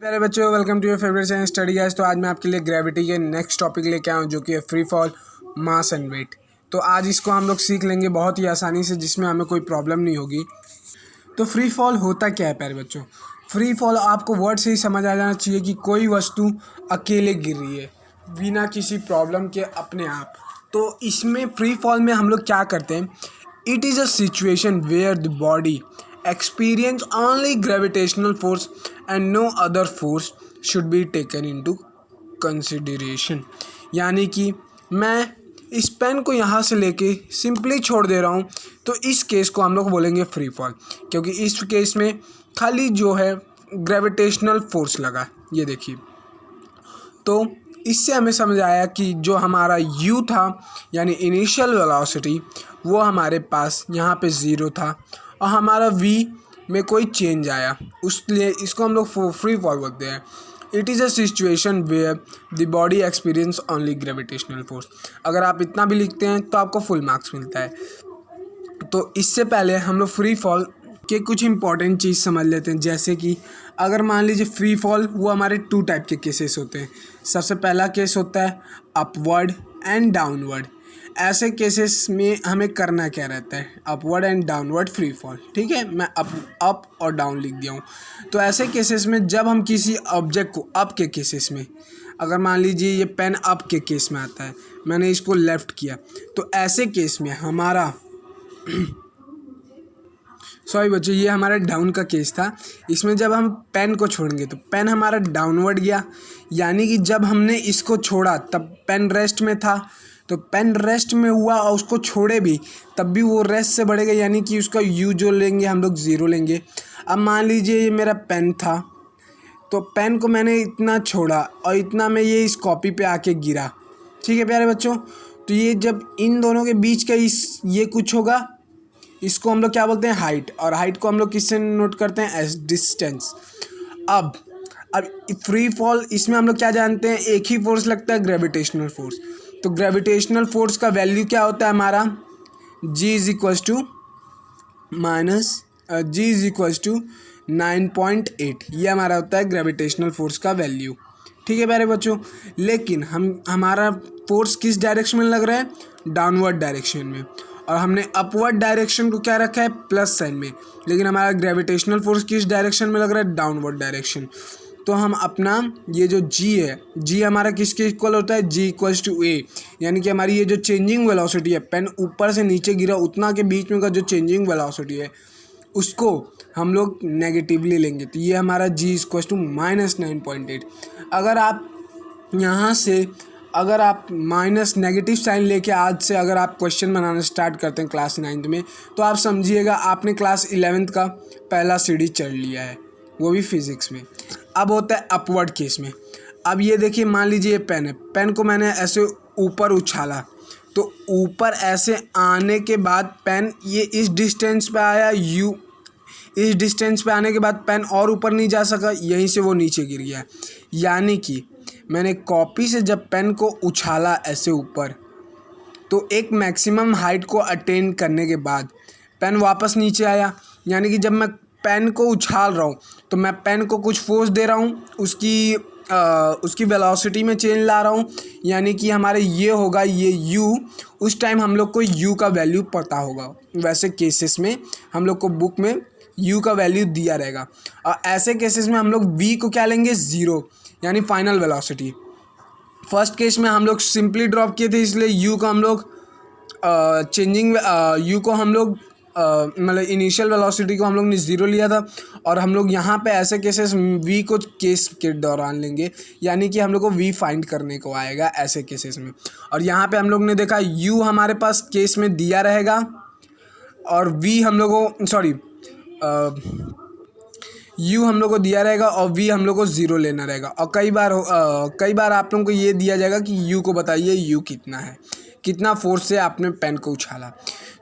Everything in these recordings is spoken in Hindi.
प्यारे बच्चों, welcome to your favourite science study guys. तो आज मैं आपके लिए ग्रेविटी के नेक्स्ट टॉपिक लेके आया हूँ जो कि है free fall, mass and weight. तो आज इसको हम लोग सीख लेंगे बहुत ही आसानी से, जिसमें हमें कोई प्रॉब्लम नहीं होगी। तो फ्री फॉल होता क्या है प्यारे बच्चों? फ्री फॉल आपको वर्ड से ही समझ आ जाना चाहिए कि कोई वस्तु अकेले गिर रही है बिना किसी प्रॉब्लम के अपने आप। तो इसमें फ्री फॉल में हम लोग क्या करते हैं, it is a situation where the body experience only gravitational force and no other force should be taken into consideration। यानी कि मैं इस पेन को यहाँ से लेके सिंपली छोड़ दे रहा हूँ, तो इस केस को हम लोग बोलेंगे फ्री फॉल, क्योंकि इस केस में खाली जो है ग्रेविटेशनल फोर्स लगा। ये देखिए, तो इससे हमें समझ आया कि जो हमारा u था यानी इनिशियल वेलोसिटी, वो हमारे पास यहाँ पे 0 था और हमारा v में कोई चेंज आया, उसलिए इसको हम लोग फ्री फॉल बोलते हैं। It is a situation where the body experience only gravitational force. अगर आप इतना भी लिखते हैं तो आपको फुल मार्क्स मिलता है। तो इससे पहले हम लोग फ्री फॉल के कुछ इंपॉर्टेंट चीज़ समझ लेते हैं, जैसे कि अगर मान लीजिए फ्री फॉल, वो हमारे 2 टाइप के केसेस होते हैं। सबसे पहला केस होता है अपवर्ड एंड डाउनवर्ड। ऐसे केसेस में हमें करना क्या रहता है, upward and downward free fall. ठीक है, मैं अप और डाउन लिख दिया हूँ। तो ऐसे केसेस में जब हम किसी ऑब्जेक्ट को अप के केसेस में, अगर मान लीजिए ये पेन अप के केस में आता है, मैंने इसको लेफ़्ट किया, तो ऐसे केस में हमारा सॉरी बच्चों, ये हमारा डाउन का केस था। इसमें जब हम पेन को छोड़ेंगे तो पेन हमारा डाउनवर्ड गया, यानी कि जब हमने इसको छोड़ा तब पेन रेस्ट में था, तो पेन रेस्ट में हुआ और उसको छोड़े भी तब भी वो रेस्ट से बढ़ेगा, यानी कि उसका u जो लेंगे हम लोग 0 लेंगे। अब मान लीजिए ये मेरा पेन था, तो पेन को मैंने इतना छोड़ा और इतना में ये इस कॉपी पे आके गिरा। ठीक है प्यारे बच्चों, तो ये जब इन दोनों के बीच का ये कुछ होगा, इसको हम लोग क्या बोलते हैं, हाइट। और हाइट को हम लोग किससे नोट करते हैं, एज डिस्टेंस। अब फ्री फॉल, इसमें हम लोग क्या जानते हैं, एक ही फोर्स लगता है, ग्रेविटेशनल फोर्स। तो ग्रेविटेशनल फोर्स का वैल्यू क्या होता है हमारा, g इज इक्वल्स टू 9.8। ये हमारा होता है ग्रेविटेशनल फोर्स का वैल्यू। ठीक है प्यारे बच्चों, लेकिन हमारा फोर्स किस डायरेक्शन में लग रहा है, डाउनवर्ड डायरेक्शन में, और हमने अपवर्ड डायरेक्शन को क्या रखा है, प्लस साइन में। लेकिन हमारा ग्रेविटेशनल फोर्स किस डायरेक्शन में लग रहा है, डाउनवर्ड डायरेक्शन। तो हम अपना ये जो g है, g हमारा किसके इक्वल होता है, g इक्वल्स टू a, यानी कि हमारी ये जो चेंजिंग वेलोसिटी है, पेन ऊपर से नीचे गिरा उतना के बीच में का जो चेंजिंग वेलोसिटी है, उसको हम लोग नेगेटिवली लेंगे। तो ये हमारा g इक्वल्स टू -9.8। अगर आप यहाँ से अगर आप माइनस नेगेटिव साइन लेके आज से अगर आप क्वेश्चन बनाना स्टार्ट करते हैं क्लास 9th में, तो आप समझिएगा आपने क्लास 11th का पहला सीढ़ी चढ़ लिया है, वो भी फिज़िक्स में। अब होता है अपवर्ड केस में। अब ये देखिए, मान लीजिए ये पेन है, पेन को मैंने ऐसे ऊपर उछाला, तो ऊपर ऐसे आने के बाद पेन ये इस डिस्टेंस पे आया, इस डिस्टेंस पे आने के बाद पेन और ऊपर नहीं जा सका, यहीं से वो नीचे गिर गया। यानी कि मैंने कॉपी से जब पेन को उछाला ऐसे ऊपर, तो एक मैक्सिमम हाइट को अटेन करने के बाद पेन वापस नीचे आया। यानी कि जब मैं पेन को उछाल रहा हूँ तो मैं पेन को कुछ फोर्स दे रहा हूँ, उसकी वेलोसिटी में चेंज ला रहा हूँ, यानी कि हमारे ये होगा ये u। उस टाइम हम लोग को u का वैल्यू पता होगा। वैसे केसेस में हम लोग को बुक में u का वैल्यू दिया रहेगा, और ऐसे केसेस में हम लोग v को क्या लेंगे, 0, यानी फाइनल वेलोसिटी। फर्स्ट केस में हम लोग सिंपली ड्रॉप किए थे, इसलिए u को हम लोग मतलब इनिशियल वेलोसिटी को हम लोग ने 0 लिया था, और हम लोग यहाँ पे ऐसे केसेस v को केस के दौरान लेंगे, यानी कि हम लोग को v फाइंड करने को आएगा ऐसे केसेस में। और यहाँ पे हम लोग ने देखा u हमारे पास केस में दिया रहेगा, और v हम लोग को u हम लोग को दिया रहेगा और v हम लोग को 0 लेना रहेगा। और कई बार आप लोगों को ये दिया जाएगा कि u को बताइए, u कितना है, कितना फोर्स से आपने पेन को उछाला।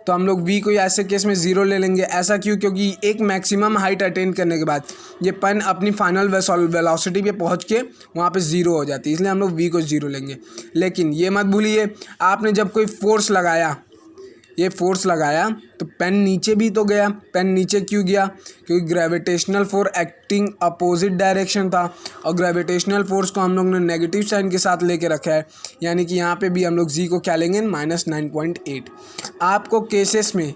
तो हम लोग v को ऐसे केस में 0 ले लेंगे। ऐसा क्यों, क्योंकि एक मैक्सिमम हाइट अटेन करने के बाद ये पेन अपनी फाइनल वेलोसिटी पे पहुंच के वहाँ पे 0 हो जाती है, इसलिए हम लोग v को 0 लेंगे। लेकिन ये मत भूलिए, आपने जब कोई फोर्स लगाया ये फोर्स लगाया तो पेन नीचे भी तो गया। पेन नीचे क्यों गया? क्योंकि gravitational force acting opposite direction था, और ग्रेविटेशनल फोर्स को हम लोग ने नेगेटिव साइन के साथ लेके रखा है, यानी कि यहाँ पे भी हम लोग जी को क्या लेंगे? -9.8। आपको केसेस में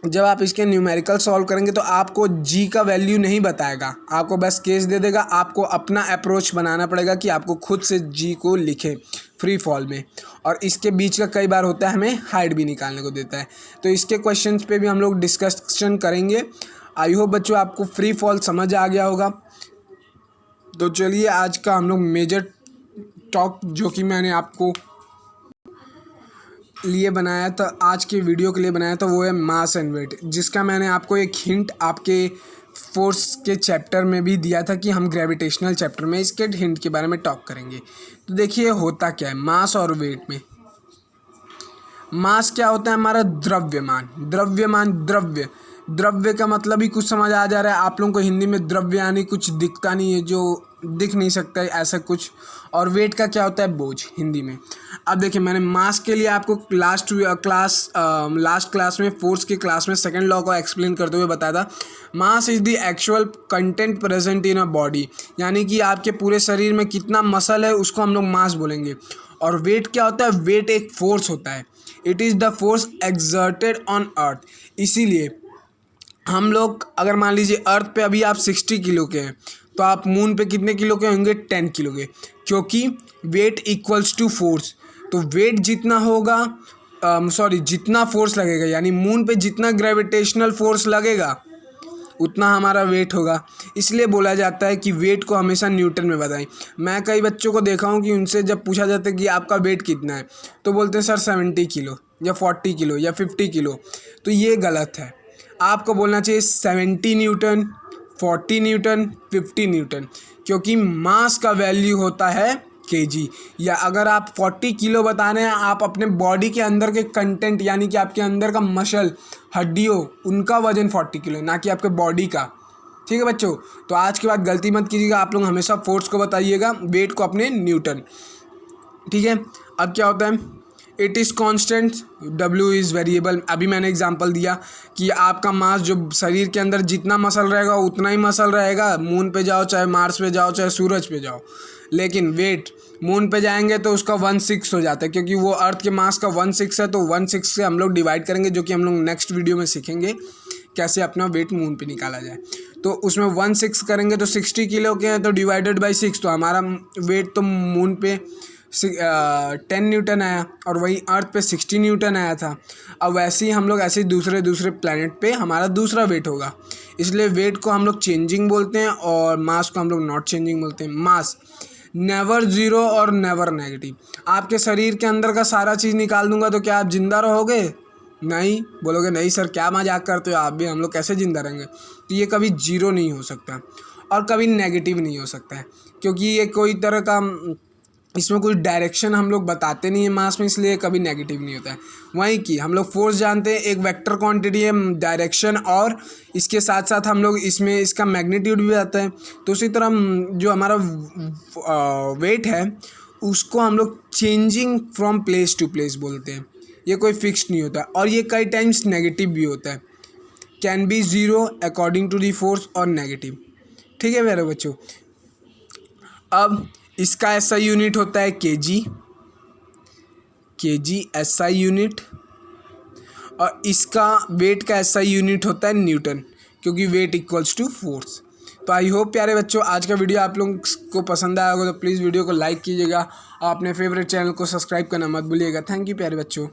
जब आप इसके न्यूमेरिकल सॉल्व करेंगे तो आपको जी का वैल्यू नहीं बताएगा, आपको बस केस दे देगा। आपको अपना अप्रोच बनाना पड़ेगा कि आपको खुद से जी को लिखें फ्री फॉल में, और इसके बीच का कई बार होता है हमें हाइट भी निकालने को देता है। तो इसके क्वेश्चंस पे भी हम लोग डिस्कशन करेंगे। आई होप बच्चों आपको फ्री फॉल समझ आ गया होगा। तो चलिए आज का हम लोग मेजर टॉक जो कि मैंने आपको लिए बनाया था, आज के वीडियो के लिए बनाया था, वो है मास एंड वेट, जिसका मैंने आपको एक हिंट आपके फोर्स के चैप्टर में भी दिया था कि हम ग्रेविटेशनल चैप्टर में इसके हिंट के बारे में टॉक करेंगे। तो देखिए होता क्या है मास और वेट में। मास क्या होता है? हमारा द्रव्यमान। द्रव्य का मतलब ही कुछ समझ आ जा रहा है आप लोगों को हिंदी में? द्रव्य यानी कुछ दिखता नहीं है, जो दिख नहीं सकता है, ऐसा कुछ। और वेट का क्या होता है? बोझ हिंदी में। अब देखिए मैंने मास के लिए आपको लास्ट क्लास में फोर्स की क्लास में सेकंड लॉ को एक्सप्लेन करते हुए बताया था, mass is the actual content present in a body, यानी कि आपके पूरे शरीर में कितना मसल है उसको हम लोग मास बोलेंगे। और वेट क्या होता है? वेट एक फोर्स होता है, it is the force exerted on earth. इसीलिए हम लोग अगर मान लीजिए अर्थ पे अभी आप 60 किलो के हैं, तो आप मून पे कितने किलो के होंगे? 10 किलो के, क्योंकि वेट इक्वल्स टू फोर्स। तो वेट जितना होगा जितना फोर्स लगेगा, यानी मून पे जितना ग्रेविटेशनल फोर्स लगेगा उतना हमारा वेट होगा। इसलिए बोला जाता है कि वेट को हमेशा न्यूटन में बताएं। मैं कई बच्चों को देखा हूँ कि उनसे जब पूछा जाता है कि आपका वेट कितना है, तो बोलते हैं सर 70 किलो या 40 किलो या 50 किलो। तो ये गलत है, आपको बोलना चाहिए 70 न्यूटन, 40 न्यूटन, 50 न्यूटन, क्योंकि मास का वैल्यू होता है केजी। या अगर आप 40 किलो बता रहे हैं, आप अपने बॉडी के अंदर के कंटेंट यानी कि आपके अंदर का मसल, हड्डियों, उनका वजन 40 किलो, ना कि आपके बॉडी का। ठीक है बच्चों, तो आज के बाद गलती मत कीजिएगा, आप लोग हमेशा फोर्स को बताइएगा, वेट को अपने न्यूटन। ठीक है, अब क्या होता है? It is constant, W is variable. अभी मैंने एग्जांपल दिया कि आपका मास जो शरीर के अंदर जितना मसल रहेगा उतना ही मसल रहेगा, मून पे जाओ चाहे मार्स पे जाओ चाहे सूरज पे जाओ। लेकिन वेट मून पे जाएंगे तो उसका 1/6 हो जाता है, क्योंकि वो अर्थ के मास का 1/6 है, तो 1/6 से हम लोग डिवाइड करेंगे, जो कि हम लोग नेक्स्ट वीडियो में सीखेंगे कैसे अपना वेट मून पे निकाला जाए। तो उसमें 1/6 करेंगे तो 60 किलो के हैं, तो डिवाइडेड बाई 6, तो हमारा वेट तो मून पे 10 न्यूटन आया, और वही अर्थ पे 60 न्यूटन आया था। अब वैसे ही हम लोग ऐसे दूसरे प्लैनेट पे हमारा दूसरा वेट होगा। इसलिए वेट को हम लोग चेंजिंग बोलते हैं और मास को हम लोग नॉट चेंजिंग बोलते हैं। मास नेवर ज़ीरो और नेवर नेगेटिव। आपके शरीर के अंदर का सारा चीज़ निकाल दूंगा तो क्या आप जिंदा रहोगे? नहीं, बोलोगे नहीं सर क्या मजाक करते हो आप भी, हम लोग कैसे ज़िंदा रहेंगे? तो ये कभी जीरो नहीं हो सकता और कभी नेगेटिव नहीं हो सकता है, क्योंकि ये कोई तरह का इसमें कोई डायरेक्शन हम लोग बताते नहीं है मास में, इसलिए कभी नेगेटिव नहीं होता है। वहीं कि हम लोग फोर्स जानते हैं, एक वेक्टर क्वांटिटी है, डायरेक्शन, और इसके साथ साथ हम लोग इसमें इसका मैग्नीट्यूड भी आता है। तो उसी तरह जो हमारा वेट है उसको हम लोग changing from place to place बोलते हैं। ये कोई फिक्स नहीं होता, और ये कई टाइम्स नेगेटिव भी होता है। Can be zero according to the force और नेगेटिव। ठीक है मेरे बच्चों, अब इसका एसआई यूनिट होता है केजी एसआई यूनिट, और इसका वेट का एसआई यूनिट होता है न्यूटन, क्योंकि वेट इक्वल्स टू फोर्स। तो आई होप प्यारे बच्चों आज का वीडियो आप लोगों को पसंद आया होगा, तो प्लीज़ वीडियो को लाइक कीजिएगा और अपने फेवरेट चैनल को सब्सक्राइब करना मत भूलिएगा। थैंक यू प्यारे बच्चों।